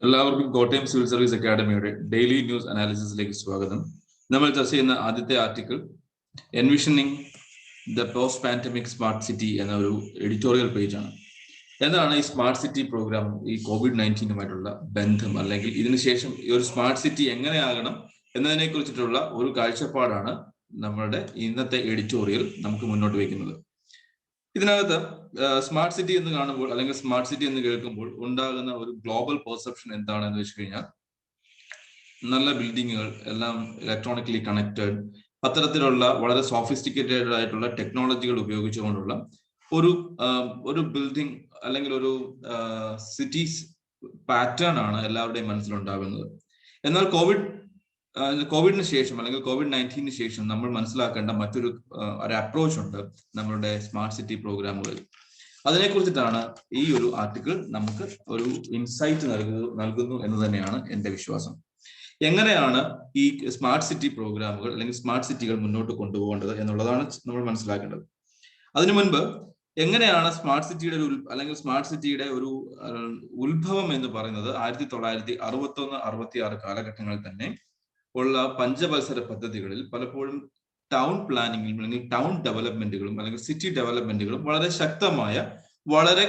എല്ലാവർക്കും Kottayam civil service അക്കാഡമിയുടെ daily news അനാലിസിസിലേക്ക് സ്വാഗതം. നമ്മൾ ചർച്ച ചെയ്യുന്ന ആദ്യത്തെ article envisioning the post pandemic smart city എന്ന ഒരു എഡിറ്റോറിയൽ പേജാണ്. എന്താണ് ഈ സ്മാർട്ട് സിറ്റി പ്രോഗ്രാം ഈ COVID-19 ബന്ധം, അല്ലെങ്കിൽ ഇതിനുശേഷം ഈ ഒരു സ്മാർട്ട് സിറ്റി എങ്ങനെയാകണം എന്നതിനെ കുറിച്ചിട്ടുള്ള ഒരു കാഴ്ചപ്പാടാണ് നമ്മളുടെ ഇന്നത്തെ എഡിറ്റോറിയൽ നമുക്ക് മുന്നോട്ട് വയ്ക്കുന്നത്. ഇതിനകത്ത് സ്മാർട്ട് സിറ്റി എന്ന് കാണുമ്പോൾ അല്ലെങ്കിൽ സ്മാർട്ട് സിറ്റി എന്ന് കേൾക്കുമ്പോൾ ഉണ്ടാകുന്ന ഒരു ഗ്ലോബൽ പെർസെപ്ഷൻ എന്താണെന്ന് വെച്ച് കഴിഞ്ഞാൽ, നല്ല ബിൽഡിങ്ങുകൾ എല്ലാം ഇലക്ട്രോണിക്കലി കണക്റ്റഡ്, അത്തരത്തിലുള്ള വളരെ സോഫിസ്റ്റിക്കേറ്റഡ് ആയിട്ടുള്ള ടെക്നോളജികൾ ഉപയോഗിച്ചുകൊണ്ടുള്ള ഒരു ബിൽഡിംഗ് അല്ലെങ്കിൽ ഒരു സിറ്റീസ് പാറ്റേൺ ആണ് എല്ലാവരുടെയും മനസ്സിലുണ്ടാകുന്നത്. എന്നാൽ കോവിഡിന് ശേഷം അല്ലെങ്കിൽ COVID-19 ശേഷം നമ്മൾ മനസ്സിലാക്കേണ്ട മറ്റൊരു അപ്രോച്ച് ഉണ്ട് നമ്മളുടെ സ്മാർട്ട് സിറ്റി പ്രോഗ്രാമുകളിൽ. അതിനെ കുറിച്ചിട്ടാണ് ഈ ഒരു ആർട്ടിക്കിൾ നമുക്ക് ഒരു ഇൻസൈറ്റ് നൽകുന്നു എന്ന് തന്നെയാണ് എൻ്റെ വിശ്വാസം. എങ്ങനെയാണ് ഈ സ്മാർട്ട് സിറ്റി പ്രോഗ്രാമുകൾ അല്ലെങ്കിൽ സ്മാർട്ട് സിറ്റികൾ മുന്നോട്ട് കൊണ്ടുപോകേണ്ടത് എന്നുള്ളതാണ് നമ്മൾ മനസ്സിലാക്കേണ്ടത്. അതിനു മുൻപ് എങ്ങനെയാണ് സ്മാർട്ട് സിറ്റിയുടെ അല്ലെങ്കിൽ സ്മാർട്ട് സിറ്റിയുടെ ഒരു ഉത്ഭവം എന്ന് പറയുന്നത് 1961-66 കാലഘട്ടങ്ങളിൽ തന്നെ ഉള്ള പഞ്ചവത്സര പദ്ധതികളിൽ പലപ്പോഴും ടൗൺ പ്ലാനിങ്ങിലും അല്ലെങ്കിൽ ടൗൺ ഡെവലപ്മെന്റുകളും അല്ലെങ്കിൽ സിറ്റി ഡെവലപ്മെന്റുകളും വളരെ ശക്തമായ, വളരെ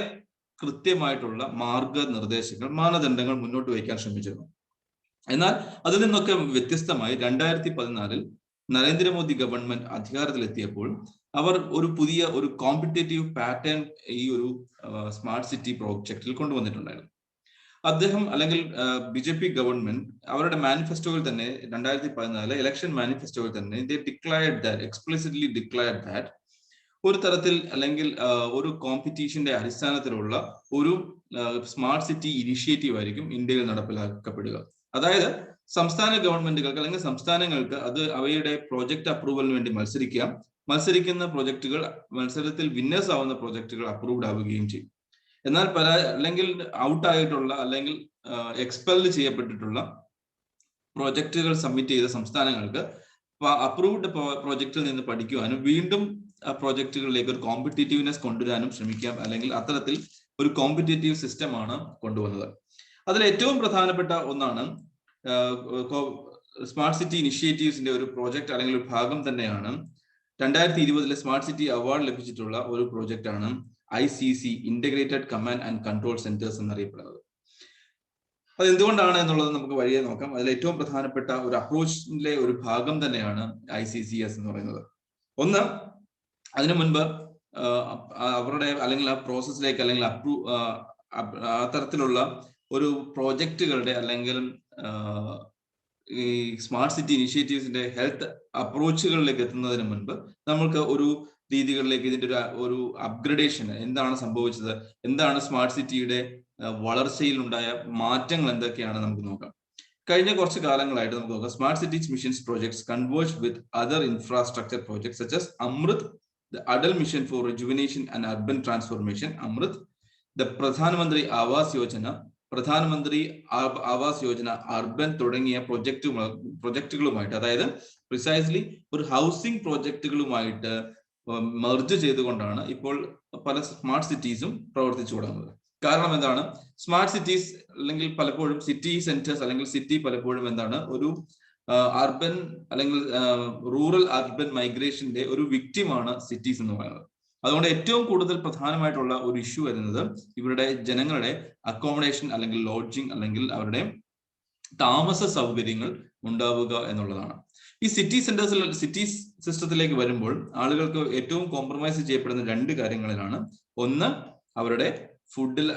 കൃത്യമായിട്ടുള്ള മാർഗനിർദ്ദേശങ്ങൾ, മാനദണ്ഡങ്ങൾ മുന്നോട്ട് വയ്ക്കാൻ ശ്രമിച്ചിരുന്നു. എന്നാൽ അതിൽ നിന്നൊക്കെ വ്യത്യസ്തമായി 2014 നരേന്ദ്രമോദി ഗവൺമെന്റ് അധികാരത്തിലെത്തിയപ്പോൾ അവർ ഒരു പുതിയ ഒരു കോമ്പറ്റേറ്റീവ് പാറ്റേൺ ഈ ഒരു സ്മാർട്ട് സിറ്റി പ്രോജക്റ്റിൽ കൊണ്ടുവന്നിട്ടുണ്ടായിരുന്നു. അദ്ദേഹം അല്ലെങ്കിൽ BJP ഗവൺമെന്റ് അവരുടെ മാനിഫെസ്റ്റോയിൽ തന്നെ 2014 ഇലക്ഷൻ മാനിഫെസ്റ്റോയിൽ തന്നെ എക്സ്പ്ലിസിറ്റ്ലി ഡിക്ലയർഡ് ദാറ്റ് ഒരു തരത്തിൽ അല്ലെങ്കിൽ ഒരു കോമ്പറ്റീഷന്റെ അടിസ്ഥാനത്തിലുള്ള ഒരു സ്മാർട്ട് സിറ്റി ഇനിഷ്യേറ്റീവ് ആയിരിക്കും ഇന്ത്യയിൽ നടപ്പിലാക്കപ്പെടുക. അതായത് സംസ്ഥാന ഗവൺമെന്റുകൾക്ക് അല്ലെങ്കിൽ സംസ്ഥാനങ്ങൾക്ക് അത് അവയുടെ പ്രോജക്റ്റ് അപ്രൂവലിന് വേണ്ടി മത്സരിക്കുന്ന പ്രോജക്റ്റുകൾ, മത്സരത്തിൽ വിന്നേഴ്സ് ആവുന്ന പ്രോജക്റ്റുകൾ അപ്രൂവ്ഡ് ആവുകയും ചെയ്യും. എന്നാൽ അല്ലെങ്കിൽ ഔട്ട് ആയിട്ടുള്ള അല്ലെങ്കിൽ എക്സ്പെൽഡ് ചെയ്യപ്പെട്ടിട്ടുള്ള പ്രോജക്റ്റുകൾ സബ്മിറ്റ് ചെയ്ത സംസ്ഥാനങ്ങൾക്ക് അപ്രൂവ്ഡ് പ്രോജക്റ്റിൽ നിന്ന് പഠിക്കുവാനും വീണ്ടും ആ പ്രോജക്റ്റുകളിലേക്ക് ഒരു കോമ്പറ്റീറ്റീവ്നെസ് കൊണ്ടുവരാനും ശ്രമിക്കാം. അല്ലെങ്കിൽ അത്തരത്തിൽ ഒരു കോമ്പറ്റേറ്റീവ് സിസ്റ്റമാണ് കൊണ്ടുവന്നത്. അതിൽ ഏറ്റവും പ്രധാനപ്പെട്ട ഒന്നാണ് സ്മാർട്ട് സിറ്റി ഇനിഷ്യേറ്റീവ്സിന്റെ ഒരു പ്രോജക്റ്റ് അല്ലെങ്കിൽ ഒരു ഭാഗം തന്നെയാണ് 2020 സ്മാർട്ട് സിറ്റി അവാർഡ് ലഭിച്ചിട്ടുള്ള ഒരു പ്രോജക്റ്റ് ആണ് ICC, integrated command and control centres എന്നറിയപ്പെടുന്നത്. അത് എന്തുകൊണ്ടാണ് എന്നുള്ളത് നമുക്ക് വഴിയെ നോക്കാം. അതിൽ ഏറ്റവും പ്രധാനപ്പെട്ട ഒരു അപ്രോച്ചിലെ ഒരു ഭാഗം തന്നെയാണ് ICCS എന്ന് പറയുന്നത്. ഒന്ന്, അതിനു മുൻപ് അവരുടെ അല്ലെങ്കിൽ ആ പ്രോസസ്സിലേക്ക് അല്ലെങ്കിൽ അത്തരത്തിലുള്ള ഒരു പ്രോജക്റ്റുകളുടെ അല്ലെങ്കിൽ ഈ സ്മാർട്ട് സിറ്റി ഇനിഷ്യേറ്റീവ്സിന്റെ ഹെൽത്ത് അപ്രോച്ചുകളിലേക്ക് എത്തുന്നതിന് മുൻപ് നമ്മൾക്ക് ഒരു രീതികളിലേക്ക് ഇതിന്റെ ഒരു അപ്ഗ്രഡേഷൻ, എന്താണ് സംഭവിച്ചത്, എന്താണ് സ്മാർട്ട് സിറ്റിയുടെ വളർച്ചയിൽ ഉണ്ടായ മാറ്റങ്ങൾ എന്തൊക്കെയാണ് നമുക്ക് നോക്കാം. കഴിഞ്ഞ കുറച്ച് കാലങ്ങളായിട്ട് നമുക്ക് നോക്കാം. Smart cities missions projects converge with other infrastructure projects such as Amrut, the Atal mission for rejuvenation and urban transformation Amrut, the Pradhan Mantri Awas Yojana urban തുടങ്ങിയ പ്രൊജക്ടുകളുമായിട്ട്, അതായത് പ്രിസൈസ്ലി ഒരു ഹൗസിംഗ് പ്രോജക്റ്റുകളുമായിട്ട് മെർജ് ചെയ്തുകൊണ്ടാണ് ഇപ്പോൾ പല സ്മാർട്ട് സിറ്റീസും പ്രവർത്തിച്ചു തുടങ്ങുന്നത്. കാരണം എന്താണ്? സ്മാർട്ട് സിറ്റീസ് അല്ലെങ്കിൽ പലപ്പോഴും സിറ്റി സെന്റേഴ്സ് അല്ലെങ്കിൽ സിറ്റി പലപ്പോഴും എന്താണ് ഒരു അർബൻ അല്ലെങ്കിൽ റൂറൽ അർബൻ മൈഗ്രേഷന്റെ ഒരു വിക്ടിമാണ് സിറ്റീസ് എന്ന് പറയുന്നത്. അതുകൊണ്ട് ഏറ്റവും കൂടുതൽ പ്രധാനമായിട്ടുള്ള ഒരു ഇഷ്യൂ വരുന്നത് ഇവരുടെ ജനങ്ങളുടെ അക്കോമഡേഷൻ അല്ലെങ്കിൽ ലോഡ്ജിങ് അല്ലെങ്കിൽ അവരുടെ താമസ സൗകര്യങ്ങൾ ഉണ്ടാവുക എന്നുള്ളതാണ്. ഈ സിറ്റി സിസ്റ്റത്തിലേക്ക് വരുമ്പോൾ ആളുകൾക്ക് ഏറ്റവും കോംപ്രമൈസ് ചെയ്യപ്പെടുന്ന 2 കാര്യങ്ങളിലാണ്. ഒന്ന്, അവരുടെ ഫുഡിൽ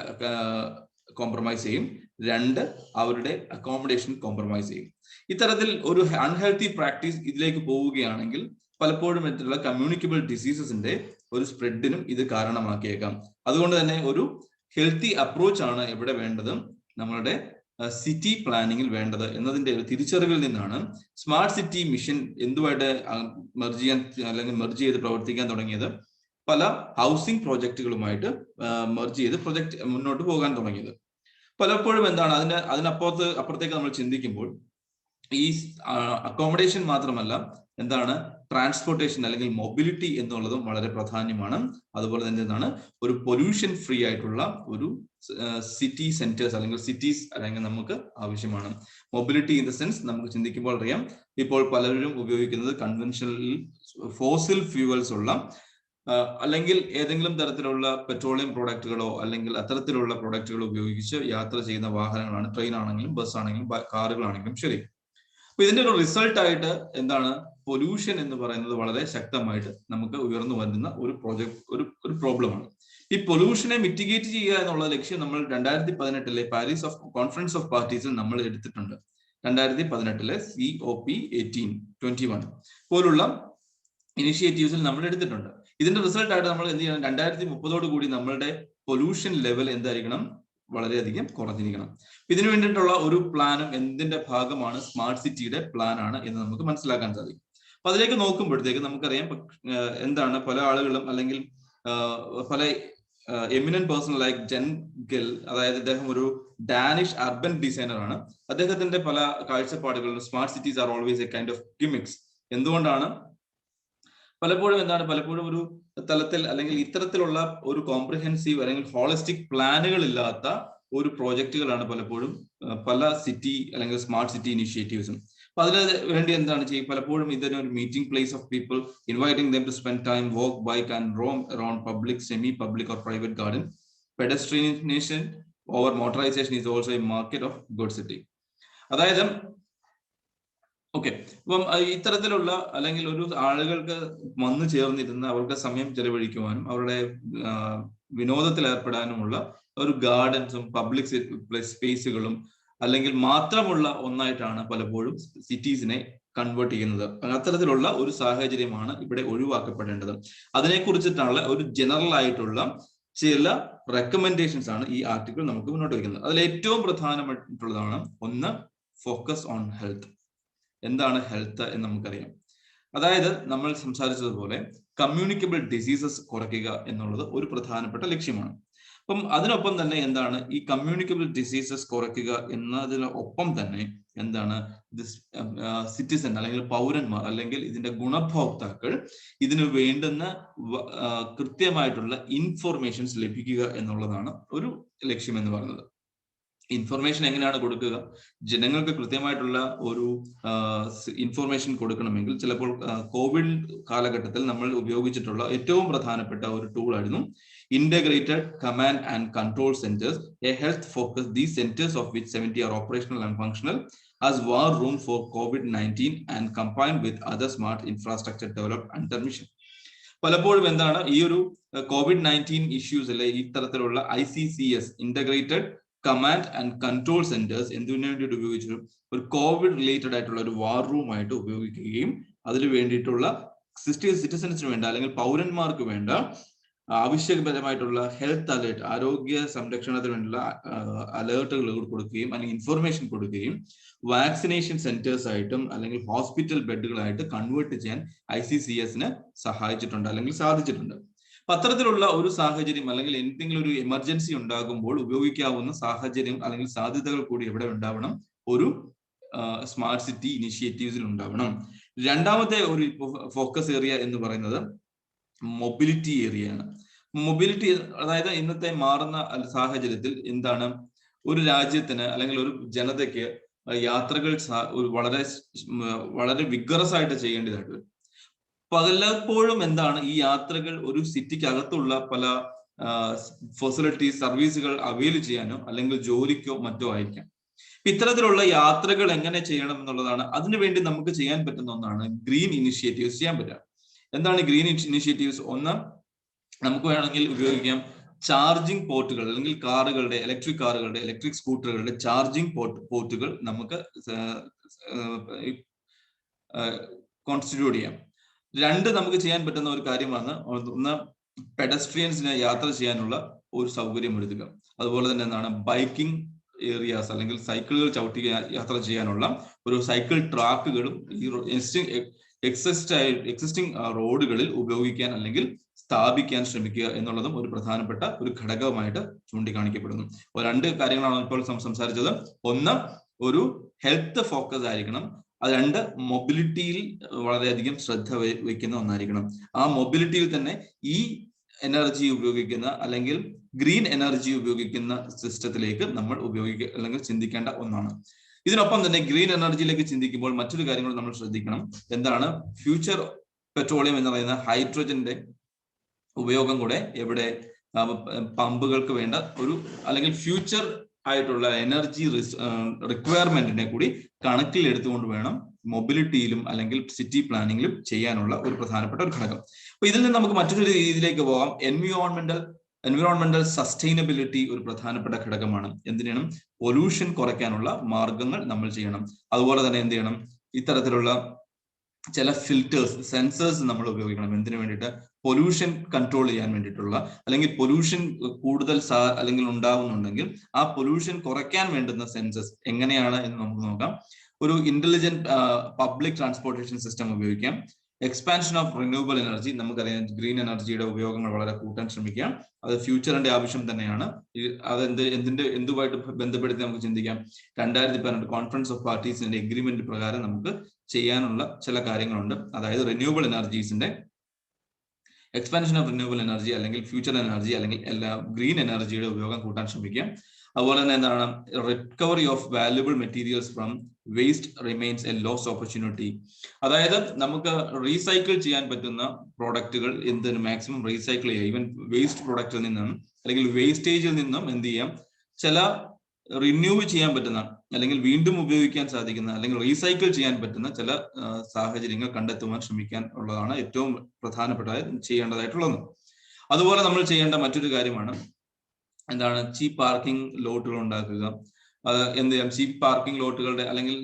കോംപ്രമൈസ് ചെയ്യും. 2, അവരുടെ അക്കോമഡേഷൻ കോംപ്രമൈസ് ചെയ്യും. ഇത്തരത്തിൽ ഒരു അൺഹെൽത്തി പ്രാക്ടീസ് ഇതിലേക്ക് പോവുകയാണെങ്കിൽ പലപ്പോഴും മറ്റുള്ള കമ്മ്യൂണിക്കബിൾ ഡിസീസസിന്റെ ഒരു സ്പ്രെഡിനും ഇത് കാരണമാക്കിയേക്കാം. അതുകൊണ്ട് തന്നെ ഒരു ഹെൽത്തി അപ്രോച്ച് ആണ് ഇവിടെ വേണ്ടത്, നമ്മളുടെ സിറ്റി പ്ലാനിങ്ങിൽ വേണ്ടത് എന്നതിന്റെ ഒരു തിരിച്ചറിവിൽ നിന്നാണ് സ്മാർട്ട് സിറ്റി മിഷൻ എന്തുമായിട്ട് മെർജ് ചെയ്ത് പ്രവർത്തിക്കാൻ തുടങ്ങിയത്. പല ഹൗസിംഗ് പ്രോജക്റ്റുകളുമായിട്ട് മെർജ് ചെയ്ത് പ്രൊജക്ട് മുന്നോട്ട് പോകാൻ തുടങ്ങിയത്. പലപ്പോഴും എന്താണ് അപ്പുറത്തേക്ക് നമ്മൾ ചിന്തിക്കുമ്പോൾ ഈ അക്കോമഡേഷൻ മാത്രമല്ല, എന്താണ് ട്രാൻസ്പോർട്ടേഷൻ അല്ലെങ്കിൽ മൊബിലിറ്റി എന്നുള്ളതും വളരെ പ്രാധാന്യമാണ്. അതുപോലെ തന്നെ എന്താണ് ഒരു പൊല്യൂഷൻ ഫ്രീ ആയിട്ടുള്ള ഒരു സിറ്റി സെന്റേഴ്സ് അല്ലെങ്കിൽ സിറ്റീസ് അല്ലെങ്കിൽ നമുക്ക് ആവശ്യമാണ്. മൊബിലിറ്റി ഇൻ ദ സെൻസ് നമുക്ക് ചിന്തിക്കുമ്പോൾ അറിയാം, ഇപ്പോൾ പലരും ഉപയോഗിക്കുന്നത് കൺവെൻഷണൽ ഫോസിൽ ഫ്യൂവൽസ് ഉള്ള അല്ലെങ്കിൽ ഏതെങ്കിലും തരത്തിലുള്ള പെട്രോളിയം പ്രോഡക്റ്റുകളോ അല്ലെങ്കിൽ അത്തരത്തിലുള്ള പ്രോഡക്റ്റുകളോ ഉപയോഗിച്ച് യാത്ര ചെയ്യുന്ന വാഹനങ്ങളാണ്. ട്രെയിൻ ആണെങ്കിലും ബസ് ആണെങ്കിലും കാറുകളാണെങ്കിലും ശരി. അപ്പൊ ഇതിന്റെ ഒരു റിസൾട്ട് ആയിട്ട് എന്താണ് പൊല്യൂഷൻ എന്ന് പറയുന്നത് വളരെ ശക്തമായിട്ട് നമുക്ക് ഉയർന്നു വരുന്ന ഒരു ഒരു പ്രോബ്ലമാണ്. ഈ പൊല്യൂഷനെ മിറ്റിഗേറ്റ് ചെയ്യുക എന്നുള്ള ലക്ഷ്യം നമ്മൾ 2018 പാരീസ് കോൺഫറൻസ് ഓഫ് പാർട്ടീസിൽ നമ്മൾ എടുത്തിട്ടുണ്ട്. 2018 COP18-21 പോലുള്ള ഇനിഷ്യേറ്റീവ്സിൽ നമ്മൾ എടുത്തിട്ടുണ്ട്. ഇതിന്റെ റിസൾട്ട് ആയിട്ട് നമ്മൾ എന്ത് ചെയ്യണം, 2030 കൂടി നമ്മളുടെ പൊല്യൂഷൻ ലെവൽ എന്തായിരിക്കണം, വളരെയധികം കുറഞ്ഞിരിക്കണം. ഇതിനു വേണ്ടിയിട്ടുള്ള ഒരു പ്ലാനും എന്തിന്റെ ഭാഗമാണ്, സ്മാർട്ട് സിറ്റിയുടെ പ്ലാൻ ആണ് എന്ന് നമുക്ക് മനസ്സിലാക്കാൻ സാധിക്കും. അപ്പൊ അതിലേക്ക് നോക്കുമ്പോഴത്തേക്ക് നമുക്കറിയാം എന്താണ് പല ആളുകളും അല്ലെങ്കിൽ പല eminent person like Jan Gehl, അതായത് അദ്ദേഹം ഒരു ഡാനിഷ് അർബൻ ഡിസൈനർ ആണ്. അദ്ദേഹത്തിന്റെ പല കാഴ്ചപ്പാടുകളിലും smart cities are always a kind of gimmicks. എന്തുകൊണ്ടാണ് പലപ്പോഴും ഒരു തലത്തിൽ അല്ലെങ്കിൽ ഇത്തരത്തിലുള്ള ഒരു കോംപ്രിഹെൻസീവ് അല്ലെങ്കിൽ ഹോളിസ്റ്റിക് പ്ലാനുകൾ ഇല്ലാത്ത ഒരു പ്രോജക്റ്റുകളാണ് പലപ്പോഴും പല സിറ്റി അല്ലെങ്കിൽ സ്മാർട്ട് സിറ്റി ഇനിഷ്യേറ്റീവ്സും. അപ്പൊ അതിന് വേണ്ടി എന്താണ് ചെയ്യുക, പലപ്പോഴും ഇതിനൊരു meeting place of people, inviting them to spend time, walk, bike and roam around public, semi public or private garden. Pedestrianisation over motorisation is also a market of good city. അതായത് okay, അപ്പം ഇത്തരത്തിലുള്ള അല്ലെങ്കിൽ ഒരു ആളുകൾക്ക് വന്നു ചേർന്നിരുന്ന് അവർക്ക് സമയം ചെലവഴിക്കുവാനും അവരുടെ വിനോദത്തിൽ ഏർപ്പെടാനുമുള്ള ഒരു ഗാർഡൻസും പബ്ലിക് സ്പേസുകളും അല്ലെങ്കിൽ മാത്രമുള്ള ഒന്നായിട്ടാണ് പലപ്പോഴും സിറ്റീസിനെ കൺവേർട്ട് ചെയ്യുന്നത്. അത്തരത്തിലുള്ള ഒരു സാഹചര്യമാണ് ഇവിടെ ഒഴിവാക്കപ്പെടേണ്ടത്. അതിനെക്കുറിച്ചിട്ടുള്ള ഒരു ജനറൽ ആയിട്ടുള്ള ചില റെക്കമെൻഡേഷൻസ് ആണ് ഈ ആർട്ടിക്കിൾ നമുക്ക് മുന്നോട്ട് വയ്ക്കുന്നത്. അതിൽ ഏറ്റവും പ്രധാനമായിട്ടുള്ളതാണ് ഒന്ന്, ഫോക്കസ് ഓൺ ഹെൽത്ത്. എന്താണ് ഹെൽത്ത് എന്ന് നമുക്കറിയാം. അതായത് നമ്മൾ സംസാരിച്ചതുപോലെ കമ്മ്യൂണിക്കബിൾ ഡിസീസസ് കുറയ്ക്കുക എന്നുള്ളത് ഒരു പ്രധാനപ്പെട്ട ലക്ഷ്യമാണ്. അപ്പം അതിനൊപ്പം തന്നെ എന്താണ് ഈ കമ്മ്യൂണിക്കബിൾ ഡിസീസസ് കുറയ്ക്കുക എന്നതിനൊപ്പം തന്നെ എന്താണ് സിറ്റിസൺ അല്ലെങ്കിൽ പൗരന്മാർ അല്ലെങ്കിൽ ഇതിന്റെ ഗുണഭോക്താക്കൾ ഇതിന് വേണ്ടുന്ന കൃത്യമായിട്ടുള്ള ഇൻഫോർമേഷൻസ് ലഭിക്കുക എന്നുള്ളതാണ് ഒരു ലക്ഷ്യം എന്ന് പറയുന്നത്. ഇൻഫർമേഷൻ എങ്ങനെയാണ് കൊടുക്കുക? ജനങ്ങൾക്ക് കൃത്യമായിട്ടുള്ള ഒരു ഇൻഫർമേഷൻ കൊടുക്കണമെങ്കിൽ ചിലപ്പോൾ കോവിഡ് കാലഘട്ടത്തിൽ നമ്മൾ ഉപയോഗിച്ചിട്ടുള്ള ഏറ്റവും പ്രധാനപ്പെട്ട ഒരു ടൂൾ ആയിരുന്നു integrated command and control centres, A health focus. These centres of which 70 are operational and functional as war room for COVID-19 and combined with other smart infrastructure developed under mission. പലപ്പോഴും എന്താണ് ഈ ഒരു COVID-19 ഇഷ്യൂസിലെ ഇത്തരത്തിലുള്ള ICCS integrated command and control centres എന്തിനു വേണ്ടിയിട്ട് ഉപയോഗിച്ചു? ഒരു Covid related ആയിട്ടുള്ള ഒരു വാർ റൂം ആയിട്ട് ഉപയോഗിക്കുകയും അതിന് വേണ്ടിയിട്ടുള്ള സിറ്റിസൺസിന് വേണ്ട അല്ലെങ്കിൽ പൗരന്മാർക്ക് വേണ്ട ആവശ്യപരമായിട്ടുള്ള ഹെൽത്ത് അലേർട്ട്, ആരോഗ്യ സംരക്ഷണത്തിന് വേണ്ടിയുള്ള അലേർട്ടുകൾ കൊടുക്കുകയും അല്ലെങ്കിൽ ഇൻഫർമേഷൻ കൊടുക്കുകയും വാക്സിനേഷൻ സെന്റേഴ്സ് ആയിട്ടും അല്ലെങ്കിൽ ഹോസ്പിറ്റൽ ബെഡുകളായിട്ട് കൺവേർട്ട് ചെയ്യാൻ ICCSന് സഹായിച്ചിട്ടുണ്ട് അല്ലെങ്കിൽ സാധിച്ചിട്ടുണ്ട്. അത്തരത്തിലുള്ള ഒരു സാഹചര്യം അല്ലെങ്കിൽ എന്തെങ്കിലും ഒരു എമർജൻസി ഉണ്ടാകുമ്പോൾ ഉപയോഗിക്കാവുന്ന സാഹചര്യം അല്ലെങ്കിൽ സാധ്യതകൾ കൂടി എവിടെ ഉണ്ടാവണം? ഒരു സ്മാർട്ട് സിറ്റി ഇനിഷ്യേറ്റീവ്സിൽ ഉണ്ടാവണം. രണ്ടാമത്തെ ഒരു ഫോക്കസ് ഏരിയ എന്ന് പറയുന്നത് മൊബിലിറ്റി ഏരിയയാണ്. മൊബിലിറ്റി അതായത് ഇന്നത്തെ മാറുന്ന സാഹചര്യത്തിൽ എന്താണ് ഒരു രാജ്യത്തിന് അല്ലെങ്കിൽ ഒരു ജനതയ്ക്ക് യാത്രകൾ വളരെ വിഗറസ് ആയിട്ട് ചെയ്യേണ്ടതായിട്ട് വരും. പലപ്പോഴും എന്താണ് ഈ യാത്രകൾ ഒരു സിറ്റിക്ക് അകത്തുള്ള പല ഫെസിലിറ്റീസ് സർവീസുകൾ അവൈൽ ചെയ്യാനോ അല്ലെങ്കിൽ ജോലിക്കോ മറ്റോ ആയിരിക്കാം. ഇത്തരത്തിലുള്ള യാത്രകൾ എങ്ങനെ ചെയ്യണം എന്നുള്ളതാണ്. അതിനുവേണ്ടി നമുക്ക് ചെയ്യാൻ പറ്റുന്ന ഒന്നാണ് ഗ്രീൻ ഇനിഷ്യേറ്റീവ്സ് ചെയ്യാൻ പറ്റുക. എന്താണ് ഗ്രീൻ ഇനിഷ്യേറ്റീവ്സ്? ഒന്ന്, നമുക്ക് വേണമെങ്കിൽ ഉപയോഗിക്കാം ചാർജിങ് പോർട്ടുകൾ അല്ലെങ്കിൽ കാറുകളുടെ ഇലക്ട്രിക് സ്കൂട്ടറുകളുടെ ചാർജിങ് പോർട്ടുകൾ നമുക്ക് കോൺസ്റ്റിറ്റ്യൂട്ട് ചെയ്യാം. രണ്ട്, നമുക്ക് ചെയ്യാൻ പറ്റുന്ന ഒരു കാര്യമാണ് ഒന്ന് പെഡസ്ട്രിയൻസിന് യാത്ര ചെയ്യാനുള്ള ഒരു സൗകര്യം ഒരുക്കുക. അതുപോലെ തന്നെ എന്താണ് ബൈക്കിംഗ് ഏരിയാസ് അല്ലെങ്കിൽ സൈക്കിളുകൾ ചവിട്ടി യാത്ര ചെയ്യാനുള്ള ഒരു സൈക്കിൾ ട്രാക്കുകളും ഈ എക്സിസ്റ്റിംഗ് റോഡുകളിൽ ഉപയോഗിക്കാൻ അല്ലെങ്കിൽ സ്ഥാപിക്കാൻ ശ്രമിക്കുക എന്നുള്ളതും ഒരു പ്രധാനപ്പെട്ട ഒരു ഘടകമായിട്ട് ചൂണ്ടിക്കാണിക്കപ്പെടുന്നു. രണ്ട് കാര്യങ്ങളാണ് ഇപ്പോൾ സംസാരിച്ചത്. ഒന്ന്, ഒരു ഹെൽത്ത് ഫോക്കസ് ആയിരിക്കണം അത് രണ്ട്, മൊബിലിറ്റിയിൽ വളരെയധികം ശ്രദ്ധ വയ്ക്കുന്ന ഒന്നായിരിക്കണം. ആ മൊബിലിറ്റിയിൽ തന്നെ ഈ എനർജി ഉപയോഗിക്കുന്ന അല്ലെങ്കിൽ ഗ്രീൻ എനർജി ഉപയോഗിക്കുന്ന സിസ്റ്റത്തിലേക്ക് നമ്മൾ അല്ലെങ്കിൽ ചിന്തിക്കേണ്ട ഒന്നാണ്. ഇതിനൊപ്പം തന്നെ ഗ്രീൻ എനർജിയിലേക്ക് ചിന്തിക്കുമ്പോൾ മറ്റൊരു കാര്യങ്ങൾ നമ്മൾ ശ്രദ്ധിക്കണം. എന്താണ്? ഫ്യൂച്ചർ പെട്രോളിയം എന്ന് പറയുന്ന ഹൈഡ്രജന്റെ ഉപയോഗം കൂടെ എവിടെ പമ്പുകൾക്ക് വേണ്ട ഒരു അല്ലെങ്കിൽ ഫ്യൂച്ചർ ആയിട്ടുള്ള എനർജി റിക്വയർമെന്റിനെ കൂടി കണക്കിൽ എടുത്തുകൊണ്ട് വേണം മൊബിലിറ്റിയിലും അല്ലെങ്കിൽ സിറ്റി പ്ലാനിങ്ങിലും ചെയ്യാനുള്ള ഒരു പ്രധാനപ്പെട്ട ഒരു ഘടകം. അപ്പൊ ഇതിൽ നിന്ന് നമുക്ക് മറ്റൊരു രീതിയിലേക്ക് പോകാം. എൻവിറോൺമെന്റൽ സസ്റ്റൈനബിലിറ്റി ഒരു പ്രധാനപ്പെട്ട ഘടകമാണ്. എന്തിനാണ്? പൊല്യൂഷൻ കുറയ്ക്കാനുള്ള മാർഗങ്ങൾ നമ്മൾ ചെയ്യണം. അതുപോലെ തന്നെ എന്ത് ചെയ്യണം? ഇത്തരത്തിലുള്ള ചില ഫിൽറ്റേഴ്സ്, സെൻസേഴ്സ് നമ്മൾ ഉപയോഗിക്കണം. എന്തിനു വേണ്ടിയിട്ട്? പൊല്യൂഷൻ കൺട്രോൾ ചെയ്യാൻ വേണ്ടിയിട്ടുള്ള, അല്ലെങ്കിൽ പൊല്യൂഷൻ കൂടുതൽ അല്ലെങ്കിൽ ഉണ്ടാവുന്നുണ്ടെങ്കിൽ ആ പൊല്യൂഷൻ കുറയ്ക്കാൻ വേണ്ടുന്ന സെൻസസ് എങ്ങനെയാണ് എന്ന് നമുക്ക് നോക്കാം. ഒരു ഇന്റലിജന്റ് പബ്ലിക് ട്രാൻസ്പോർട്ടേഷൻ സിസ്റ്റം ഉപയോഗിക്കാം. എക്സ്പാൻഷൻ ഓഫ് റിന്യൂവബിൾ എനർജി, നമുക്കറിയാം ഗ്രീൻ എനർജിയുടെ ഉപയോഗങ്ങൾ വളരെ കൂട്ടാൻ ശ്രമിക്കാം. അത് ഫ്യൂച്ചറിന്റെ ആവശ്യം തന്നെയാണ്. എന്തുമായിട്ട് ബന്ധപ്പെടുത്തി നമുക്ക് ചിന്തിക്കാം. 2012 കോൺഫറൻസ് ഓഫ് പാർട്ടീസിന്റെ എഗ്രിമെന്റ് പ്രകാരം നമുക്ക് ചെയ്യാനുള്ള ചില കാര്യങ്ങളുണ്ട്. അതായത് റിന്യൂവബിൾ എനർജീസിന്റെ എക്സ്പാൻഷൻ ഓഫ് റിന്യൂവബിൾ എനർജി അല്ലെങ്കിൽ ഫ്യൂച്ചർ എനർജി അല്ലെങ്കിൽ എല്ലാ ഗ്രീൻ എനർജിയുടെ ഉപയോഗം കൂട്ടാൻ ശ്രമിക്കാം. അതുപോലെ തന്നെ എന്താണ്? Recovery of valuable materials from waste remains a lost opportunity. അതായത് നമുക്ക് റീസൈക്കിൾ ചെയ്യാൻ പറ്റുന്ന പ്രോഡക്റ്റുകൾ എന്തിനും മാക്സിമം റീസൈക്കിൾ ചെയ്യാം. ഈവൻ വേസ്റ്റ് പ്രോഡക്റ്റിൽ നിന്നും അല്ലെങ്കിൽ വേസ്റ്റേജിൽ നിന്നും എന്ത് ചെയ്യാം? ചില റിന്യൂ ചെയ്യാൻ പറ്റുന്ന അല്ലെങ്കിൽ വീണ്ടും ഉപയോഗിക്കാൻ സാധിക്കുന്ന അല്ലെങ്കിൽ റീസൈക്കിൾ ചെയ്യാൻ പറ്റുന്ന ചില സാഹചര്യങ്ങൾ കണ്ടെത്തുവാൻ ശ്രമിക്കാൻ ഉള്ളതാണ് ഏറ്റവും പ്രധാനപ്പെട്ട ചെയ്യേണ്ടതായിട്ടുള്ളത്. അതുപോലെ നമ്മൾ ചെയ്യേണ്ട മറ്റൊരു കാര്യമാണ് എന്താണ്? ചീപ്പ് പാർക്കിംഗ് ലോട്ടുകൾ ഉണ്ടാക്കുക. എന്ത് ചെയ്യാം? ചീപ്പ് പാർക്കിംഗ് ലോട്ടുകളുടെ അല്ലെങ്കിൽ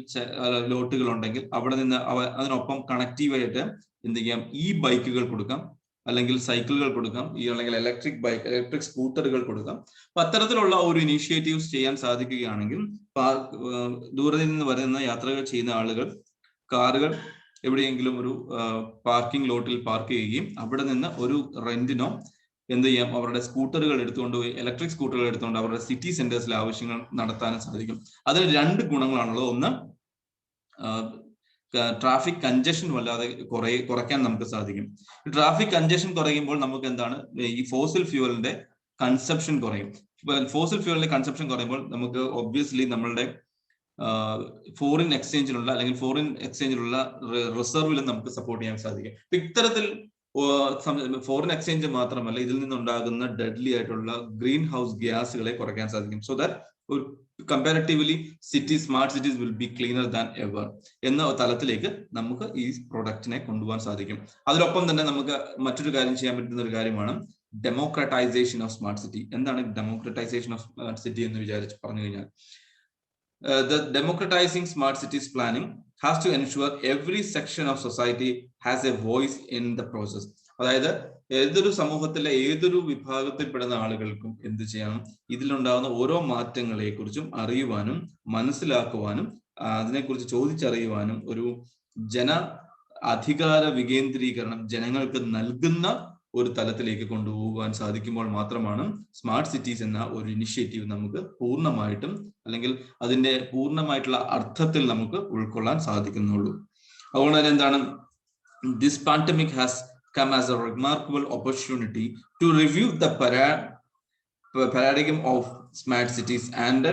ലോട്ടുകൾ ഉണ്ടെങ്കിൽ അവിടെ നിന്ന് അതിനൊപ്പം കണക്റ്റീവായിട്ട് എന്ത് ചെയ്യാം? ഈ ബൈക്കുകൾ കൊടുക്കാം, അല്ലെങ്കിൽ സൈക്കിളുകൾ കൊടുക്കാം, അല്ലെങ്കിൽ ഇലക്ട്രിക് സ്കൂട്ടറുകൾ കൊടുക്കാം. അപ്പൊ അത്തരത്തിലുള്ള ഒരു ഇനീഷ്യേറ്റീവ്സ് ചെയ്യാൻ സാധിക്കുകയാണെങ്കിൽ ദൂരെ നിന്ന് വരുന്ന യാത്രകൾ ചെയ്യുന്ന ആളുകൾ കാറുകൾ എവിടെയെങ്കിലും ഒരു പാർക്കിംഗ് ലോട്ടിൽ പാർക്ക് ചെയ്യുകയും അവിടെ നിന്ന് ഒരു റെന്റിനോ എന്ത് ചെയ്യാം? അവരുടെ സ്കൂട്ടറുകൾ എടുത്തുകൊണ്ട് പോയി ഇലക്ട്രിക് സ്കൂട്ടറുകൾ എടുത്തുകൊണ്ട് അവരുടെ സിറ്റി സെന്റേഴ്സിലെ ആവശ്യങ്ങൾ നടത്താനും സാധിക്കും. അതിന് രണ്ട് ഗുണങ്ങളാണുള്ളത്. ഒന്ന്, ട്രാഫിക് കൺജഷൻ വല്ലാതെ കുറയ്ക്കാൻ നമുക്ക് സാധിക്കും. ട്രാഫിക് കൺജഷൻ കുറയുമ്പോൾ നമുക്ക് എന്താണ്? ഈ ഫോസിൽ ഫ്യൂവലിന്റെ കൺസപ്ഷൻ കുറയും. ഫോസിൽ ഫ്യൂവലിന്റെ കൺസപ്ഷൻ കുറയുമ്പോൾ നമുക്ക് ഒബ്വിയസ്ലി നമ്മളുടെ ഫോറിൻ എക്സ്ചേഞ്ചിലുള്ള അല്ലെങ്കിൽ ഫോറിൻ എക്സ്ചേഞ്ചിലുള്ള റിസർവിലും നമുക്ക് സപ്പോർട്ട് ചെയ്യാൻ സാധിക്കും. ഇത്തരത്തിൽ ഫോറിൻ എക്സ്ചേഞ്ച് മാത്രമല്ല, ഇതിൽ നിന്നുണ്ടാകുന്ന ഡെഡ്ലി ആയിട്ടുള്ള ഗ്രീൻ ഹൗസ് ഗ്യാസുകളെ കുറയ്ക്കാൻ സാധിക്കും. സോ ദാറ്റ് ഒരു comparatively smart cities will be cleaner than ever എന്ന തലത്തിലേക്ക് നമുക്ക് ഈ പ്രൊഡക്റ്റിനെ കൊണ്ടുപോകാൻ സാധിക്കും. അതിനൊപ്പം തന്നെ നമുക്ക് മറ്റൊരു കാര്യം ചെയ്യാൻ പറ്റുന്ന ഒരു കാര്യമാണ് ഡെമോക്രറ്റൈസേഷൻ ഓഫ് സ്മാർട്ട് സിറ്റി. എന്താണ് ഡെമോക്രറ്റൈസേഷൻ ഓഫ് സ്മാർട്ട് സിറ്റി എന്ന് പറഞ്ഞു കഴിഞ്ഞാൽ, the democratizing smart cities planning has to ensure every section of society has a voice in the process. അതായത് ഏതൊരു സമൂഹത്തിലെ ഏതൊരു വിഭാഗത്തിൽപ്പെടുന്ന ആളുകൾക്കും എന്ത് ചെയ്യണം? ഇതിലുണ്ടാകുന്ന ഓരോ മാറ്റങ്ങളെ കുറിച്ചും അറിയുവാനും മനസ്സിലാക്കുവാനും അതിനെക്കുറിച്ച് ചോദിച്ചറിയുവാനും ഒരു അധികാര വികേന്ദ്രീകരണം ജനങ്ങൾക്ക് നൽകുന്ന ഒരു തലത്തിലേക്ക് കൊണ്ടുപോകാൻ സാധിക്കുമ്പോൾ മാത്രമാണ് സ്മാർട്ട് സിറ്റീസ് എന്ന ഒരു ഇനിഷ്യേറ്റീവ് നമുക്ക് പൂർണ്ണമായിട്ടും അല്ലെങ്കിൽ അതിന്റെ പൂർണ്ണമായിട്ടുള്ള അർത്ഥത്തിൽ നമുക്ക് ഉൾക്കൊള്ളാൻ സാധിക്കുന്നുള്ളൂ. അതുകൊണ്ട് തന്നെ എന്താണ്? This pandemic has come as a remarkable opportunity to review the paradigm of smart cities and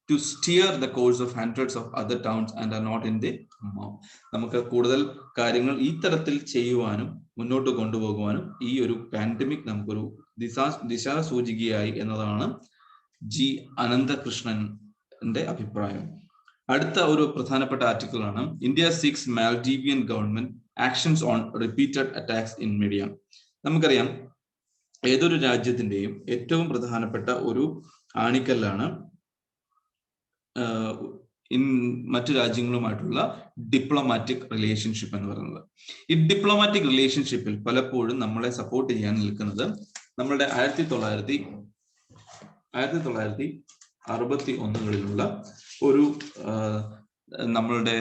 to steer the course of hundreds of other towns and are not in the map. നമുക്ക് കൂടുതൽ കാര്യങ്ങൾ ഈ തരത്തിൽ ചെയ്യുവാനും മുന്നോട്ട് കൊണ്ടുപോകുവാനും ഈ ഒരു pandemic നമുക്കൊരു ദിശാസൂചികയായി എന്നതാണ് ജി അനന്തകൃഷ്ണന്റെ അഭിപ്രായം. അടുത്ത ഒരു പ്രധാനപ്പെട്ട ആർട്ടിക്കിൾ ആണ് India seeks Maldivian government actions on repeated attacks in media. നമുക്കറിയാം ഏതൊരു രാജ്യത്തിന്റെയും ഏറ്റവും പ്രധാനപ്പെട്ട ഒരു ആണിക്കല്ലാണ് മറ്റു രാജ്യങ്ങളുമായിട്ടുള്ള ഡിപ്ലോമാറ്റിക് റിലേഷൻഷിപ്പ് എന്ന് പറയുന്നത്. ഈ ഡിപ്ലോമാറ്റിക് റിലേഷൻഷിപ്പിൽ പലപ്പോഴും നമ്മളെ സപ്പോർട്ട് ചെയ്യാൻ നിൽക്കുന്നത് നമ്മളുടെ 1961കളിലുള്ള ഒരു നമ്മളുടെ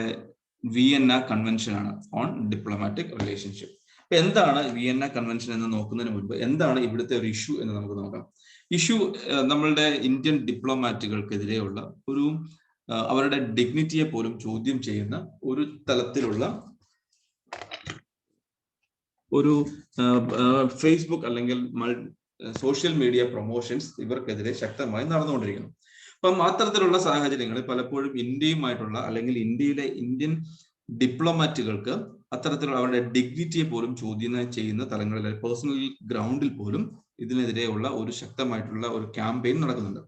വിയന്ന കൺവെൻഷൻ ആണ് ഓൺ ഡിപ്ലോമാറ്റിക് റിലേഷൻഷിപ്പ്. എന്താണ് വിയന്ന കൺവെൻഷൻ എന്ന് നോക്കുന്നതിന് മുൻപ് എന്താണ് ഇവിടുത്തെ ഒരു ഇഷ്യൂ എന്ന് നമുക്ക് നോക്കാം. ഇഷ്യൂ നമ്മളുടെ ഇന്ത്യൻ ഡിപ്ലോമാറ്റുകൾക്കെതിരെയുള്ള ഒരു അവരുടെ ഡിഗ്നിറ്റിയെ പോലും ചോദ്യം ചെയ്യുന്ന ഒരു തലത്തിലുള്ള ഒരു ഫേസ്ബുക്ക് അല്ലെങ്കിൽ സോഷ്യൽ മീഡിയ പ്രൊമോഷൻസ് ഇവർക്കെതിരെ ശക്തമായി നടന്നുകൊണ്ടിരിക്കുന്നു. അപ്പം അത്തരത്തിലുള്ള സാഹചര്യങ്ങളിൽ പലപ്പോഴും ഇന്ത്യയുമായിട്ടുള്ള അല്ലെങ്കിൽ ഇന്ത്യൻ ഡിപ്ലോമാറ്റുകൾക്ക് അത്തരത്തിലുള്ള അവരുടെ ഡിഗ്നിറ്റിയെ പോലും ചോദ്യം ചെയ്യുന്ന തലങ്ങളിൽ പേഴ്സണൽ ഗ്രൗണ്ടിൽ പോലും ഇതിനെതിരെയുള്ള ഒരു ശക്തമായിട്ടുള്ള ഒരു ക്യാമ്പയിൻ നടക്കുന്നുണ്ട്.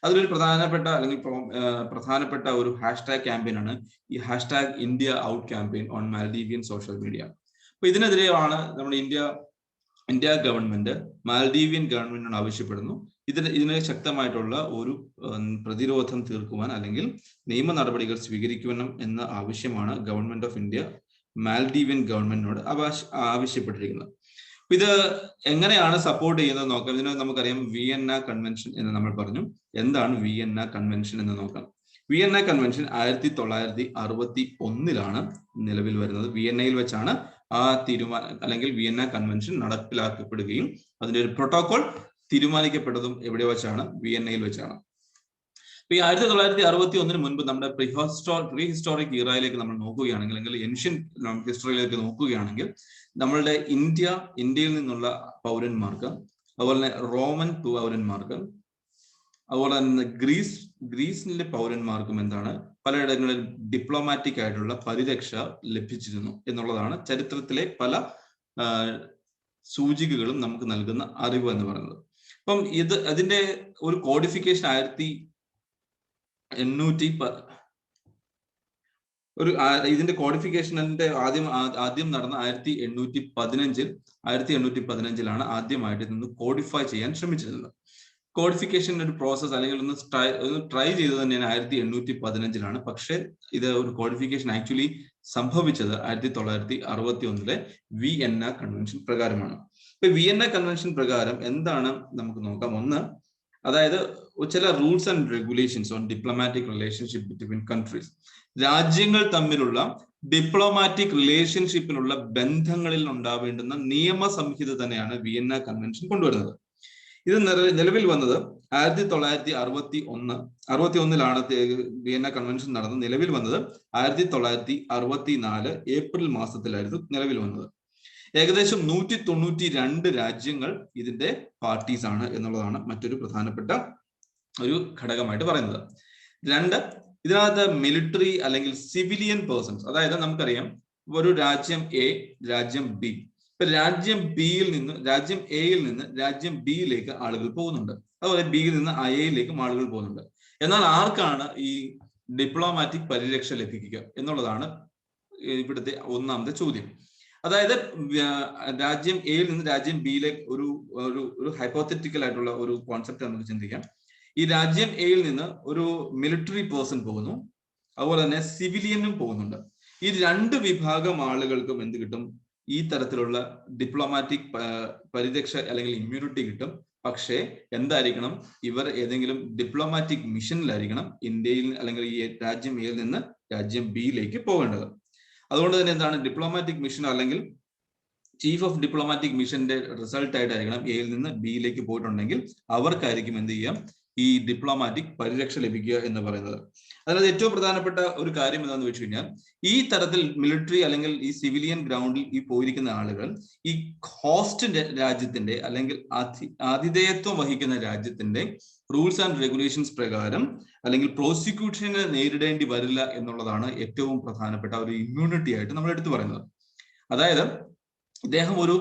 അതിലൊരു പ്രധാനപ്പെട്ട ഒരു ഹാഷ്ടാഗ് ക്യാമ്പയിനാണ് ഈ hashtag India out campaign on Maldivian social media. അപ്പൊ ഇതിനെതിരെയാണ് നമ്മുടെ ഇന്ത്യ ഗവൺമെന്റ് മാൽഡീവിയൻ ഗവൺമെന്റിനോട് ആവശ്യപ്പെടുന്നു ഇതിന് ശക്തമായിട്ടുള്ള ഒരു പ്രതിരോധം തീർക്കുവാൻ അല്ലെങ്കിൽ നിയമ നടപടികൾ സ്വീകരിക്കണം എന്ന ആവശ്യമാണ് ഗവൺമെന്റ് ഓഫ് ഇന്ത്യ മാൽഡീവിയൻ ഗവൺമെന്റിനോട് ആവശ്യപ്പെട്ടിരിക്കുന്നത്. ഇത് എങ്ങനെയാണ് സപ്പോർട്ട് ചെയ്യുന്നത് നോക്കാം. ഇതിന് നമുക്കറിയാം വിയന്ന കൺവെൻഷൻ എന്ന് നമ്മൾ പറഞ്ഞു. എന്താണ് വിയന്ന കൺവെൻഷൻ എന്ന് നോക്കാം. വിയന്ന കൺവെൻഷൻ 1961 നിലവിൽ വരുന്നത്. വിയന്നയിൽ വെച്ചാണ് ആ തീരുമാനം അല്ലെങ്കിൽ വിയന്ന കൺവെൻഷൻ നടപ്പിലാക്കപ്പെടുകയും അതിന്റെ ഒരു പ്രോട്ടോകോൾ തീരുമാനിക്കപ്പെട്ടതും എവിടെ വെച്ചാണ്? വിയന്നയിൽ വെച്ചാണ്. അപ്പൊ ഈ 1961 മുൻപ് നമ്മുടെ പ്രീ ഹിസ്റ്റോറിക് ഇറായിലേക്ക് നമ്മൾ നോക്കുകയാണെങ്കിൽ അല്ലെങ്കിൽ ഏൻഷ്യൻ ഹിസ്റ്ററിയിലേക്ക് നോക്കുകയാണെങ്കിൽ നമ്മളുടെ ഇന്ത്യയിൽ നിന്നുള്ള പൗരന്മാർക്ക്, അതുപോലെ തന്നെ റോമൻ പൗരന്മാർക്ക്, അതുപോലെ തന്നെ ഗ്രീസിലെ പൗരന്മാർക്കും എന്താണ് പലയിടങ്ങളിൽ ഡിപ്ലോമാറ്റിക് ആയിട്ടുള്ള പരിരക്ഷ ലഭിച്ചിരുന്നു എന്നുള്ളതാണ് ചരിത്രത്തിലെ പല സൂചികകളും നമുക്ക് നൽകുന്ന അറിവ് എന്ന് പറയുന്നത്. അപ്പം അതിന്റെ ഒരു കോഡിഫിക്കേഷൻ 1815 ഇതിന്റെ കോഡിഫിക്കേഷന്റെ ആദ്യം നടന്ന 1815 ആദ്യമായിട്ട് ഇതൊന്ന് കോഡിഫൈ ചെയ്യാൻ ശ്രമിച്ചിരുന്നത്. കോഡിഫിക്കേഷൻ ഒരു പ്രോസസ് അല്ലെങ്കിൽ ഒന്ന് ട്രൈ ചെയ്തത് തന്നെയാണ് 1815. പക്ഷെ ഇത് ഒരു കോഡിഫിക്കേഷൻ ആക്ച്വലി സംഭവിച്ചത് 1961 വിയന്ന കൺവെൻഷൻ പ്രകാരമാണ്. ഇപ്പൊ വിയന്ന കൺവെൻഷൻ പ്രകാരം എന്താണ് നമുക്ക് നോക്കാം. ഒന്ന്, അതായത് ചില rules and regulations on diplomatic relationship between countries. രാജ്യങ്ങൾ തമ്മിലുള്ള ഡിപ്ലോമാറ്റിക് റിലേഷൻഷിപ്പിനുള്ള ബന്ധങ്ങളിൽ ഉണ്ടാവേണ്ടുന്ന നിയമ സംഹിത തന്നെയാണ് വിയന്ന കൺവെൻഷൻ കൊണ്ടുവരുന്നത്. ഇത് നിലവിൽ വന്നത് 1961 വിയന്ന കൺവെൻഷൻ നടന്ന് നിലവിൽ വന്നത് 1964 ഏപ്രിൽ മാസത്തിലായിരുന്നു നിലവിൽ വന്നത്. ഏകദേശം 192 രാജ്യങ്ങൾ ഇതിന്റെ പാർട്ടീസ് ആണ് എന്നുള്ളതാണ് മറ്റൊരു പ്രധാനപ്പെട്ട ഒരു ഘടകമായിട്ട് പറയുന്നത്. 2, ഇതിനകത്ത് മിലിറ്ററി അല്ലെങ്കിൽ സിവിലിയൻ പേഴ്സൺസ്, അതായത് നമുക്കറിയാം ഒരു രാജ്യം എ, രാജ്യം ബി. ഇപ്പൊ രാജ്യം എയിൽ നിന്ന് രാജ്യം ബിയിലേക്ക് ആളുകൾ പോകുന്നുണ്ട്, അതുപോലെ ബിയിൽ നിന്ന് എയിലേക്കും ആളുകൾ പോകുന്നുണ്ട്. എന്നാൽ ആർക്കാണ് ഈ ഡിപ്ലോമാറ്റിക് പരിരക്ഷ ലഭിക്കുക എന്നുള്ളതാണ് ഇവിടുത്തെ ഒന്നാമത്തെ ചോദ്യം. അതായത് രാജ്യം എയിൽ നിന്ന് രാജ്യം ബിയിലേക്ക് ഒരു ഹൈപ്പോത്തറ്റിക്കൽ ആയിട്ടുള്ള ഒരു കോൺസെപ്റ്റ് നമുക്ക് ചിന്തിക്കാം. ഈ രാജ്യം എയിൽ നിന്ന് ഒരു മിലിറ്ററി പേഴ്സൺ പോകുന്നു, അതുപോലെ തന്നെ സിവിലിയനും പോകുന്നുണ്ട്. ഈ 2 വിഭാഗം ആളുകൾക്കും എന്ത് കിട്ടും? ഈ തരത്തിലുള്ള ഡിപ്ലോമാറ്റിക് പരിരക്ഷ അല്ലെങ്കിൽ ഇമ്മ്യൂണിറ്റി കിട്ടും. പക്ഷേ എന്തായിരിക്കണം? ഇവർ ഏതെങ്കിലും ഡിപ്ലോമാറ്റിക് മിഷനിലായിരിക്കണം ഇന്ത്യയിൽ അല്ലെങ്കിൽ ഈ രാജ്യം എയിൽ നിന്ന് രാജ്യം ബിയിലേക്ക് പോകേണ്ടത്. അതുകൊണ്ട് തന്നെ എന്താണ് ഡിപ്ലോമാറ്റിക് മിഷൻ അല്ലെങ്കിൽ ചീഫ് ഓഫ് ഡിപ്ലോമാറ്റിക് മിഷന്റെ റിസൾട്ട് ആയിട്ടായിരിക്കണം എയിൽ നിന്ന് ബിയിലേക്ക് പോയിട്ടുണ്ടെങ്കിൽ അവർക്കായിരിക്കും എന്ത് ചെയ്യാം? ഈ ഡിപ്ലോമാറ്റിക് പരിരക്ഷ ലഭിക്കുക എന്ന് പറയുന്നത്. അതായത് ഏറ്റവും പ്രധാനപ്പെട്ട ഒരു കാര്യം എന്താണെന്ന് വെച്ച് കഴിഞ്ഞാൽ ഈ തരത്തിൽ മിലിറ്ററി അല്ലെങ്കിൽ ഈ സിവിലിയൻ ഗ്രൗണ്ടിൽ ഈ പോയിരിക്കുന്ന ആളുകൾ ഈ ഹോസ്റ്റ് രാജ്യത്തിന്റെ അല്ലെങ്കിൽ ആതിഥേയത്വം വഹിക്കുന്ന രാജ്യത്തിന്റെ റൂൾസ് ആൻഡ് റെഗുലേഷൻസ് പ്രകാരം അല്ലെങ്കിൽ പ്രോസിക്യൂഷനെ നേരിടേണ്ടി വരില്ല എന്നുള്ളതാണ് ഏറ്റവും പ്രധാനപ്പെട്ട ഒരു ഇമ്മ്യൂണിറ്റി ആയിട്ട് നമ്മൾ എടുത്തു പറയുന്നത്. അതായത് ഇദ്ദേഹം ഒരു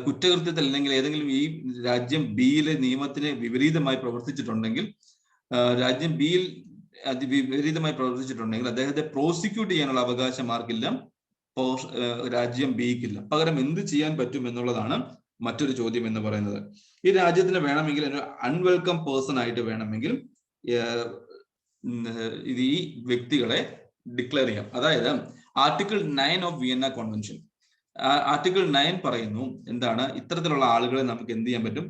കുറ്റകൃത്യത്തിൽ അല്ലെങ്കിൽ ഏതെങ്കിലും ഈ രാജ്യം ബിയിലെ നിയമത്തിന് വിപരീതമായി പ്രവർത്തിച്ചിട്ടുണ്ടെങ്കിൽ രാജ്യം ബിയിൽ വിപരീതമായി പ്രവർത്തിച്ചിട്ടുണ്ടെങ്കിൽ അദ്ദേഹത്തെ പ്രോസിക്യൂട്ട് ചെയ്യാനുള്ള അവകാശം ആർക്കില്ല? രാജ്യം ബിക്കില്ല. പകരം എന്ത് ചെയ്യാൻ പറ്റും എന്നുള്ളതാണ് മറ്റൊരു ചോദ്യം എന്ന് പറയുന്നത്. ഈ രാജ്യത്തിന് വേണമെങ്കിൽ ഒരു അൺവെൽക്കം പേഴ്സൺ ആയിട്ട് വേണമെങ്കിൽ ഇത് ഈ വ്യക്തികളെ ഡിക്ലെയർ ചെയ്യാം. അതായത് article 9 of Vienna convention, article 9 പറയുന്നു എന്താണ്? ഇത്തരത്തിലുള്ള ആളുകളെ നമുക്ക് എന്ത് ചെയ്യാൻ പറ്റും?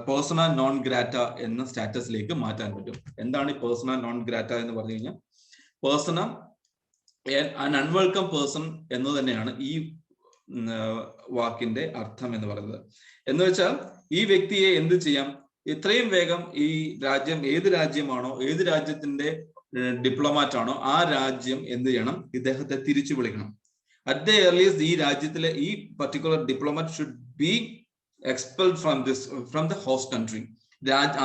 പേഴ്സണ നോൺ ഗ്രാറ്റ എന്ന സ്റ്റാറ്റസിലേക്ക് മാറ്റാൻ പറ്റും. എന്താണ് ഈ പേഴ്സണ നോൺ ഗ്രാറ്റ എന്ന് പറഞ്ഞു കഴിഞ്ഞാൽ? പേഴ്സണ അൺവെൽക്കം പേഴ്സൺ എന്ന് തന്നെയാണ് ഈ വാക്കിന്റെ അർത്ഥം എന്ന് പറയുന്നത്. എന്ന് വെച്ചാൽ ഈ വ്യക്തിയെ എന്ത് ചെയ്യാം? എത്രയും വേഗം ഈ രാജ്യം ഏത് രാജ്യമാണോ, ഏത് രാജ്യത്തിന്റെ ഡിപ്ലോമാറ്റ് ആണോ ആ രാജ്യം എന്ത് ചെയ്യണം, ഇദ്ദേഹത്തെ തിരിച്ചു വിളിക്കണം. അറ്റ് ദ ഏർലിയസ്റ്റ് ഈ രാജ്യത്തിലെ ഈ particular diplomat should be expelled from the host country.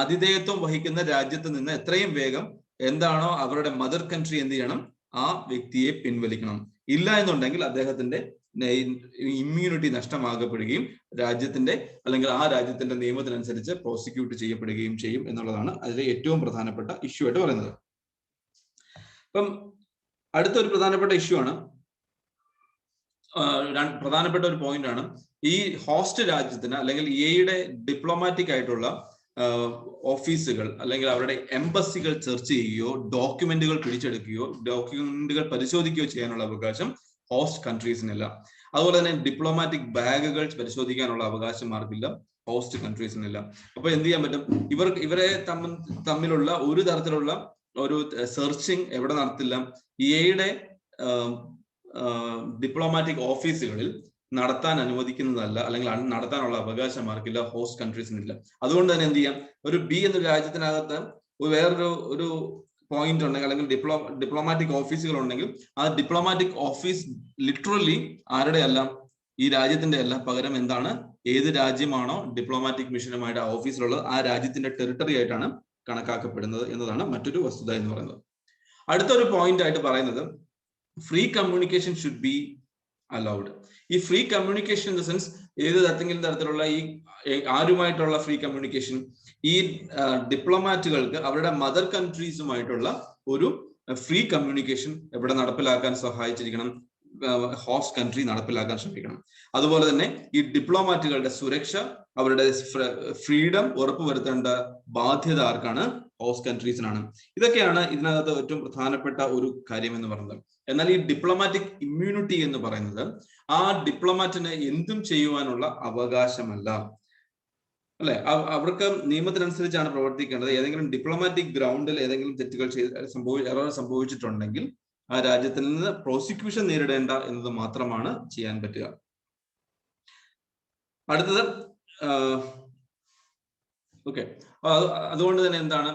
ആതിഥേയത്വം വഹിക്കുന്ന രാജ്യത്ത് നിന്ന് എത്രയും വേഗം എന്താണോ അവരുടെ മദർ കൺട്രി എന്ത് ചെയ്യണം, ആ വ്യക്തിയെ പിൻവലിക്കണം. ഇല്ല എന്നുണ്ടെങ്കിൽ അദ്ദേഹത്തിന്റെ ഇമ്മ്യൂണിറ്റി നഷ്ടമാകപ്പെടുകയും രാജ്യത്തിന്റെ അല്ലെങ്കിൽ ആ രാജ്യത്തിന്റെ നിയമത്തിനനുസരിച്ച് പ്രോസിക്യൂട്ട് ചെയ്യപ്പെടുകയും ചെയ്യും എന്നുള്ളതാണ് അതിലെ ഏറ്റവും പ്രധാനപ്പെട്ട ഇഷ്യൂ ആയിട്ട് പറയുന്നത്. അപ്പം അടുത്തൊരു പ്രധാനപ്പെട്ട ഇഷ്യൂ ആണ്, പ്രധാനപ്പെട്ട ഒരു പോയിന്റ് ആണ്, ഈ ഹോസ്റ്റ് രാജ്യത്തിന് അല്ലെങ്കിൽ യുടെ ഡിപ്ലോമാറ്റിക് ആയിട്ടുള്ള ഓഫീസുകൾ അല്ലെങ്കിൽ അവരുടെ എംബസികൾ സെർച്ച് ചെയ്യുകയോ ഡോക്യുമെന്റുകൾ പിടിച്ചെടുക്കുകയോ ഡോക്യുമെന്റുകൾ പരിശോധിക്കുകയോ ചെയ്യാനുള്ള അവകാശം ഹോസ്റ്റ് കൺട്രീസിനില്ല. അതുപോലെ തന്നെ ഡിപ്ലോമാറ്റിക് ബാഗുകൾ പരിശോധിക്കാനുള്ള അവകാശം ആർക്കില്ല, ഹോസ്റ്റ് കൺട്രീസിനില്ല. അപ്പൊ എന്ത് ചെയ്യാൻ പറ്റും, ഇവരെ തമ്മിലുള്ള ഒരു തരത്തിലുള്ള ഒരു സെർച്ചിങ് എവിടെ നടത്തില്ല, യുടെ ഡിപ്ലോമാറ്റിക് ഓഫീസുകളിൽ നടത്താൻ അനുവദിക്കുന്നതല്ല, അല്ലെങ്കിൽ നടത്താനുള്ള അവകാശം ആർക്കില്ല, ഹോസ്റ്റ് കൺട്രീസിനില്ല. അതുകൊണ്ട് തന്നെ എന്ത് ചെയ്യാം, ഒരു ബി എന്ന രാജ്യത്തിനകത്ത് വേറൊരു പോയിന്റ് ഉണ്ടെങ്കിൽ അല്ലെങ്കിൽ ഡിപ്ലോമാറ്റിക് ഓഫീസുകൾ ഉണ്ടെങ്കിൽ ആ ഡിപ്ലോമാറ്റിക് ഓഫീസ് ലിറ്ററലി ആരുടെ അല്ല, ഈ രാജ്യത്തിന്റെ അല്ല, പകരം എന്താണ്, ഏത് രാജ്യമാണോ ഡിപ്ലോമാറ്റിക് മിഷനുമായിട്ട് ആ ഓഫീസിലുള്ളത് ആ രാജ്യത്തിന്റെ ടെറിട്ടറി ആയിട്ടാണ് കണക്കാക്കപ്പെടുന്നത് എന്നതാണ് മറ്റൊരു വസ്തുത എന്ന് പറയുന്നത്. അടുത്തൊരു പോയിന്റ് ആയിട്ട് പറയുന്നത് free communication should be allowed. ഈ free communication in the sense ഏത് തരത്തിലുള്ള ഈ ആരുമായിട്ടുള്ള ഫ്രീ കമ്മ്യൂണിക്കേഷൻ, ഈ ഡിപ്ലോമാറ്റുകൾക്ക് അവരുടെ മദർ കൺട്രീസുമായിട്ടുള്ള ഒരു ഫ്രീ കമ്മ്യൂണിക്കേഷൻ എവിടെ നടപ്പിലാക്കാൻ സഹായിച്ചിരിക്കണം, ഹോസ്റ്റ് കൺട്രി നടപ്പിലാക്കാൻ ശ്രമിക്കണം. അതുപോലെ തന്നെ ഈ ഡിപ്ലോമാറ്റുകളുടെ സുരക്ഷ, അവരുടെ ഫ്രീഡം ഉറപ്പുവരുത്തേണ്ട ബാധ്യത ആർക്കാണ്, ഹോസ്റ്റ് കൺട്രീസിനാണ്. ഇതൊക്കെയാണ് ഇതിനകത്ത് ഏറ്റവും പ്രധാനപ്പെട്ട ഒരു കാര്യം എന്ന് പറയുന്നത്. എന്നാൽ ഈ ഡിപ്ലോമാറ്റിക് ഇമ്മ്യൂണിറ്റി എന്ന് പറയുന്നത് ആ ഡിപ്ലോമാറ്റിന് എന്തും ചെയ്യുവാനുള്ള അവകാശമല്ല, അല്ലെ? അവർക്ക് നിയമത്തിനനുസരിച്ചാണ് പ്രവർത്തിക്കേണ്ടത്. ഏതെങ്കിലും ഡിപ്ലോമാറ്റിക് ഗ്രൗണ്ടിൽ ഏതെങ്കിലും തെറ്റുകൾ എറർ സംഭവിച്ചിട്ടുണ്ടെങ്കിൽ ആ രാജ്യത്തിൽ നിന്ന് പ്രോസിക്യൂഷൻ നേരിടേണ്ട എന്നത് മാത്രമാണ് ചെയ്യാൻ പറ്റുക. അടുത്തത് ഓക്കെ, അതുകൊണ്ട് തന്നെ എന്താണ്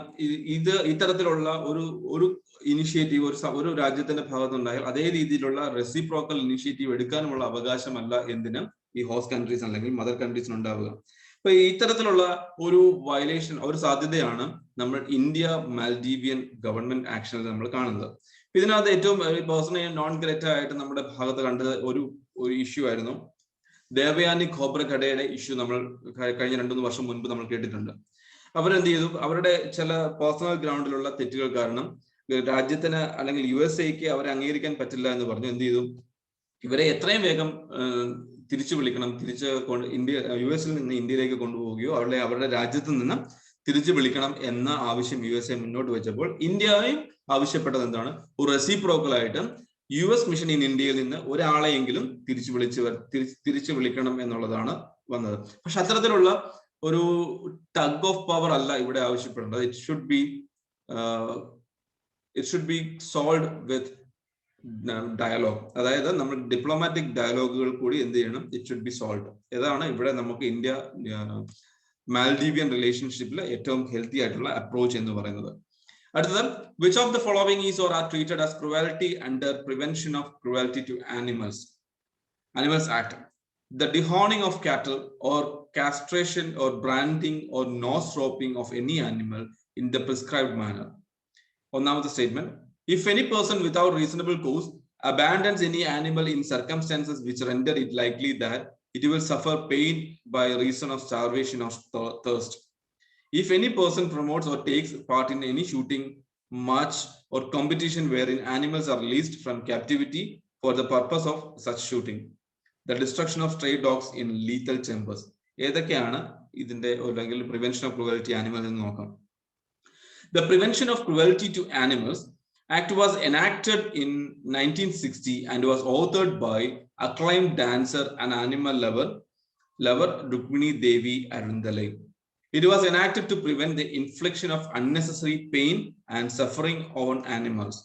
ഇത്തരത്തിലുള്ള ഒരു ഇനിഷ്യേറ്റീവ് ഒരു രാജ്യത്തിന്റെ ഭാഗത്തുണ്ടായാൽ അതേ രീതിയിലുള്ള റെസിപ്രോക്കൽ ഇനിഷ്യേറ്റീവ് എടുക്കാനുമുള്ള അവകാശമല്ല എന്തിന്, ഈ ഹോസ്റ്റ് കൺട്രീസ് അല്ലെങ്കിൽ മദർ കൺട്രീസിന് ഉണ്ടാവുക. അപ്പൊ ഇത്തരത്തിലുള്ള ഒരു വയലേഷൻ, ഒരു സാധ്യതയാണ് നമ്മൾ ഇന്ത്യ മാൽഡീവിയൻ ഗവൺമെന്റ് ആക്ഷനിൽ നമ്മൾ കാണുന്നത്. ഇതിനകത്ത് ഏറ്റവും പേഴ്സണലി നോൺ ഗ്രേറ്റ ആയിട്ട് നമ്മുടെ ഭാഗത്ത് കണ്ടത് ഒരു ഇഷ്യൂ ആയിരുന്നു. ദേവയാനി ഖോബ്രഗഡയുടെ ഇഷ്യൂ നമ്മൾ കഴിഞ്ഞ 2-3 വർഷം മുൻപ് നമ്മൾ കേട്ടിട്ടുണ്ട്. അവരെന്ത് ചെയ്തു, അവരുടെ ചില പേഴ്സണൽ ഗ്രൗണ്ടിലുള്ള തെറ്റുകൾ കാരണം രാജ്യത്തിന് അല്ലെങ്കിൽ USA അവരെ അംഗീകരിക്കാൻ പറ്റില്ല എന്ന് പറഞ്ഞു എന്ത് ചെയ്തു, ഇവരെ എത്രയും വേഗം തിരിച്ചു വിളിക്കണം, US നിന്ന് ഇന്ത്യയിലേക്ക് കൊണ്ടുപോവുകയോ അവരുടെ രാജ്യത്ത് നിന്ന് തിരിച്ചു വിളിക്കണം എന്ന ആവശ്യം USA മുന്നോട്ട് വെച്ചപ്പോൾ ഇന്ത്യയും ആവശ്യപ്പെട്ടത് എന്താണ്, ഒരു റെസിപ്രോക്കൽ ആയിട്ട് US മിഷൻ ഇൻ ഇന്ത്യയിൽ നിന്ന് ഒരാളെയെങ്കിലും തിരിച്ചു വിളിക്കണം എന്നുള്ളതാണ് വന്നത്. പക്ഷെ അത്തരത്തിലുള്ള ഒരു ടഗ് ഓഫ് പവർ അല്ല ഇവിടെ ആവശ്യപ്പെടേണ്ടത്. It should be solve with dialogue. അതായത് നമ്മൾ ഡിപ്ലോമാറ്റിക് ഡയലോഗുകൾ കൂടി എന്ത് ചെയ്യണം, ഇറ്റ് ഷുഡ് ബി സോൾവ്. ഇതാണ് ഇവിടെ നമുക്ക് ഇന്ത്യ മാൽഡീവിയൻ റിലേഷൻഷിപ്പിൽ ഏറ്റവും ഹെൽത്തി ആയിട്ടുള്ള അപ്രോച്ച് എന്ന് പറയുന്നത്. അടുത്തത്, which of the following is or are treated as cruelty under Prevention of Cruelty to Animals Act? The dehorning of cattle or castration or branding or nose roping of any animal in the prescribed manner. ഒന്നാമത്തെ statement, if any person without reasonable cause abandons any animal in circumstances which render it likely that it will suffer pain by reason of starvation or thirst. If any person promotes or takes part in any shooting match or competition wherein animals are released from captivity for the purpose of such shooting. The destruction of stray dogs in lethal chambers. ഏതൊക്കെയാണ് ഇതിന്റെ അല്ലെങ്കിൽ prevention of cruelty animals എന്ന് നോക്കാം. The Prevention of Cruelty to Animals Act was enacted in 1960 and was authored by acclaimed dancer and animal lover Rukmini Devi Arundale. It was enacted to prevent the infliction of unnecessary pain and suffering on animals.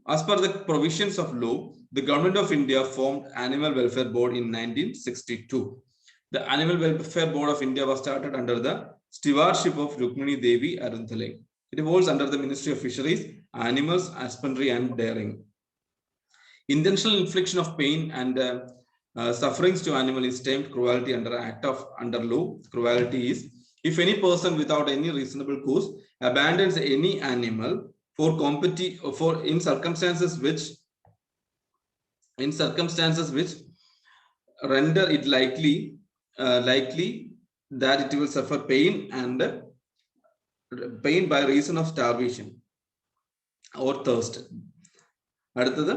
As per the provisions of law, the Government of India formed Animal Welfare Board in 1962. The Animal Welfare Board of India was started under the stewardship of Rukmini Devi Arundale. It falls under the Ministry of Fisheries, Animals, Husbandry and Dairying. Intentional infliction of pain and sufferings to animal is termed cruelty under law. Cruelty is if any person without any reasonable cause abandons any animal in circumstances which render it likely that it will suffer pain by reason of starvation or thirst. അടുത്തത്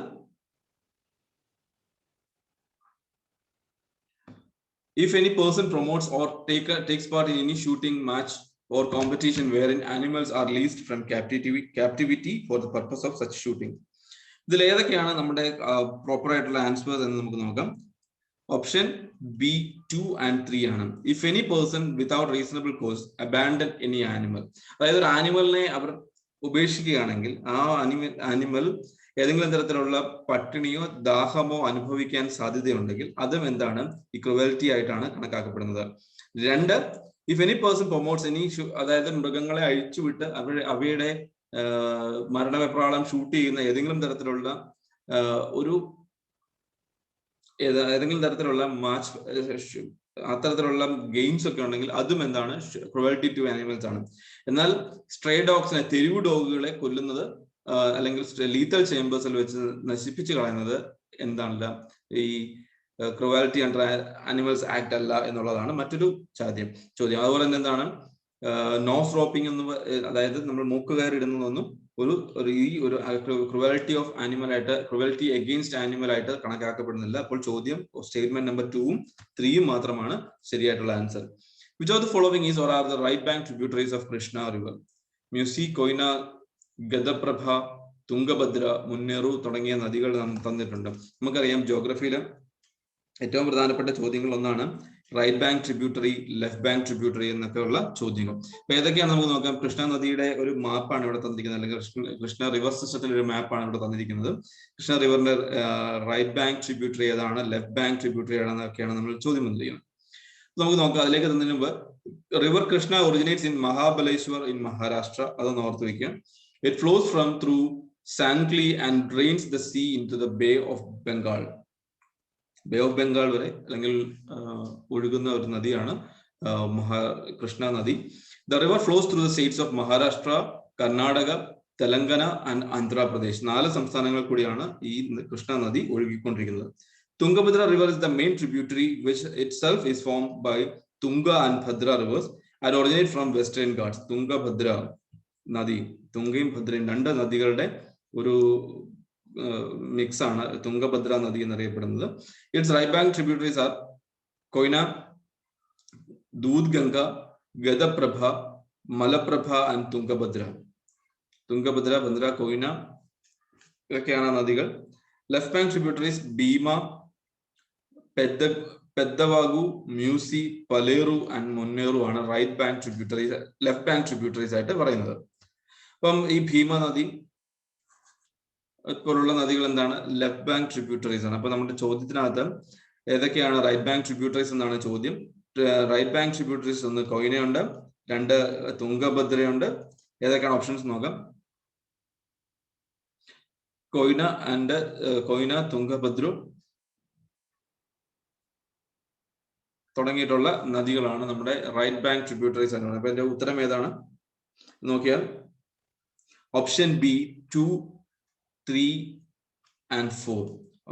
if any person promotes or takes part in any shooting match or competition wherein animals are released from captivity for the purpose of such shooting. ഇതിൽ ഏതൊക്കെയാണ് നമ്മുടെ proper ആയിട്ടുള്ള answers എന്ന് നമുക്ക് നോക്കാം. Option B 2 and 3 ആണ്. If any person without reasonable cause abandon any animal, അതായത് ഒരു ആനിമലിനെ അവർ ഉപേക്ഷിക്കുകയാണെങ്കിൽ ആ ആനിമൽ ഏതെങ്കിലും തരത്തിലുള്ള പട്ടിണിയോ ദാഹമോ അനുഭവിക്കാൻ സാധ്യതയുണ്ടെങ്കിൽ അതും എന്താണ് ഈ ക്രുവൽറ്റി ആയിട്ടാണ് കണക്കാക്കപ്പെടുന്നത്. 2, if any person promotes any, അതായത് മൃഗങ്ങളെ അഴിച്ചുവിട്ട് അവയുടെ മരണവെപ്രാളം ഷൂട്ട് ചെയ്യുന്ന ഏതെങ്കിലും തരത്തിലുള്ള മാച്ച്, അത്തരത്തിലുള്ള ഗെയിംസ് ഒക്കെ ഉണ്ടെങ്കിൽ അതും എന്താണ് ക്രുവൽറ്റി ടു ആനിമൽസ് ആണ്. എന്നാൽ സ്ട്രേ ഡോഗ്സിനെ, തെരുവ് ഡോഗുകളെ കൊല്ലുന്നത് അല്ലെങ്കിൽ ലീത്തൽ ചേമ്പേഴ്സിൽ വെച്ച് നശിപ്പിച്ചു കളയുന്നത് എന്താണല്ല ഈ ക്രുവൽറ്റി അണ്ടർ ആനിമൽസ് ആക്ട് അല്ല എന്നുള്ളതാണ് മറ്റൊരു ചോദ്യം. അതുപോലെ തന്നെ എന്താണ് നോസ് റോപ്പിംഗ് എന്ന്, അതായത് നമ്മൾ മൂക്കുകയർ ഇടുന്നതൊന്നും ഒരു ക്രുവൽറ്റി ഓഫ് ആനിമൽ ആയിട്ട്, ക്രുവൽറ്റി അഗെയിൻസ്റ്റ് ആനിമൽ ആയിട്ട് കണക്കാക്കപ്പെടുന്നില്ല. അപ്പോൾ ചോദ്യം സ്റ്റേറ്റ്മെന്റ് നമ്പർ 2ഉം 3ഉം മാത്രമാണ് ശരിയായിട്ടുള്ള answer. Which of the following is or are the right bank tributaries of Krishna river? Musi, Koyna, Ghataprabha, Tungabhadra, Munneru തുടങ്ങിയ നദികൾ തന്നിട്ടുണ്ട്. നമുക്കറിയാം ജോഗ്രഫിയിലെ ഏറ്റവും പ്രധാനപ്പെട്ട ചോദ്യങ്ങൾ ഒന്നാണ് right bank tributary, left bank tributary എന്നൊക്കെ ഉള്ള ചോദ്യങ്ങൾ. അപ്പൊ ഏതൊക്കെയാണ് നമുക്ക് നോക്കാം. കൃഷ്ണ നദിയുടെ ഒരു മാപ്പാണ് ഇവിടെ തന്നിരിക്കുന്നത്, അല്ലെങ്കിൽ കൃഷ്ണ റിവർ സിസ്റ്റത്തിന്റെ ഒരു മാപ്പാണ് ഇവിടെ തന്നിരിക്കുന്നത്. കൃഷ്ണ റിവറിന്റെ റൈറ്റ് ബാങ്ക് ട്രിബ്യൂട്ടറി ഏതാണ്, ലെഫ്റ്റ് ബാങ്ക് ട്രിബ്യൂട്ടറി ഏതാണെന്നൊക്കെയാണ് നമ്മൾ ചോദ്യം വന്നിരിക്കുന്നത്. നമുക്ക് നോക്കാം. അതിലേക്ക് എത്തുന്നതിന് മുമ്പ് river Krishna originates in Mahabaleshwar in Maharashtra, അതൊന്ന് ഓർത്ത് വയ്ക്കുക. It flows through Sangli and drains the sea into the Bay of Bengal. Bay of Bengal വരെ അല്ലെങ്കിൽ ഒഴുകുന്ന ഒരു നദിയാണ് കൃഷ്ണ നദി. The river flows through the states of Maharashtra, Karnataka, Telangana and Andhra Pradesh. 4 സംസ്ഥാനങ്ങൾ കൂടിയാണ് ഈ കൃഷ്ണ നദി ഒഴുകിക്കൊണ്ടിരിക്കുന്നത്. Tungabhadra river is the main tributary which itself is formed by Tunga and Bhadra rivers and originate from Western Ghats. Tungabhadra നദി, തുങ്കയും ഭദ്രയും 2 നദികളുടെ ഒരു mix ആണ് തുംഗഭദ്ര നദി എന്നറിയപ്പെടുന്നത്. It's right bank tributaries are Koyna, Dudhganga, Ghataprabha, Malaprabha and Tungabhadra. Tungabhadra, Bhadra, Koyna ഇതൊക്കെയാണ് നദികൾ. Left bank tributaries Bhima, Peddavagu, Musi, Paleru and Munneru ആണ് right bank tributaries, left bank tributaries ആയിട്ട് പറയുന്നത്. അപ്പം ഈ ഭീമ നദി പോലുള്ള നദികൾ എന്താണ് ലെഫ്റ്റ് ബാങ്ക് ട്രിബ്യൂട്ടറീസ് ആണ്. അപ്പൊ നമ്മുടെ ചോദ്യത്തിനകത്ത് ഏതൊക്കെയാണ് റൈറ്റ് ബാങ്ക് ട്രിബ്യൂട്ടറീസ് എന്നാണ് ചോദ്യം. റൈറ്റ് ബാങ്ക് ട്രിബ്യൂട്ടറീസ് 1 കൊയ്നയുണ്ട്, 2 തുംഗഭദ്രയുണ്ട്. ഏതൊക്കെയാണ് ഓപ്ഷൻസ് നോക്കാം. കൊയ്ന, തുംഗഭദ്ര തുടങ്ങിയിട്ടുള്ള നദികളാണ് നമ്മുടെ റൈറ്റ് ബാങ്ക് ട്രിബ്യൂട്ടറീസ് എന്ന് പറയുന്നത്. അപ്പൊ എന്റെ ഉത്തരം ഏതാണ് നോക്കിയാൽ ഓപ്ഷൻ ബി 2, 3 and 4.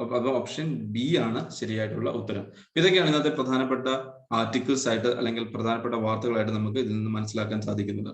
അപ്പൊ ഓപ്ഷൻ ബി ആണ് ശരിയായിട്ടുള്ള ഉത്തരം. ഇതൊക്കെയാണ് ഇന്നത്തെ പ്രധാനപ്പെട്ട ആർട്ടിക്കിൾസ് ആയിട്ട് അല്ലെങ്കിൽ പ്രധാനപ്പെട്ട വാർത്തകളായിട്ട് നമുക്ക് ഇതിൽ നിന്ന് മനസ്സിലാക്കാൻ സാധിക്കുന്നത്.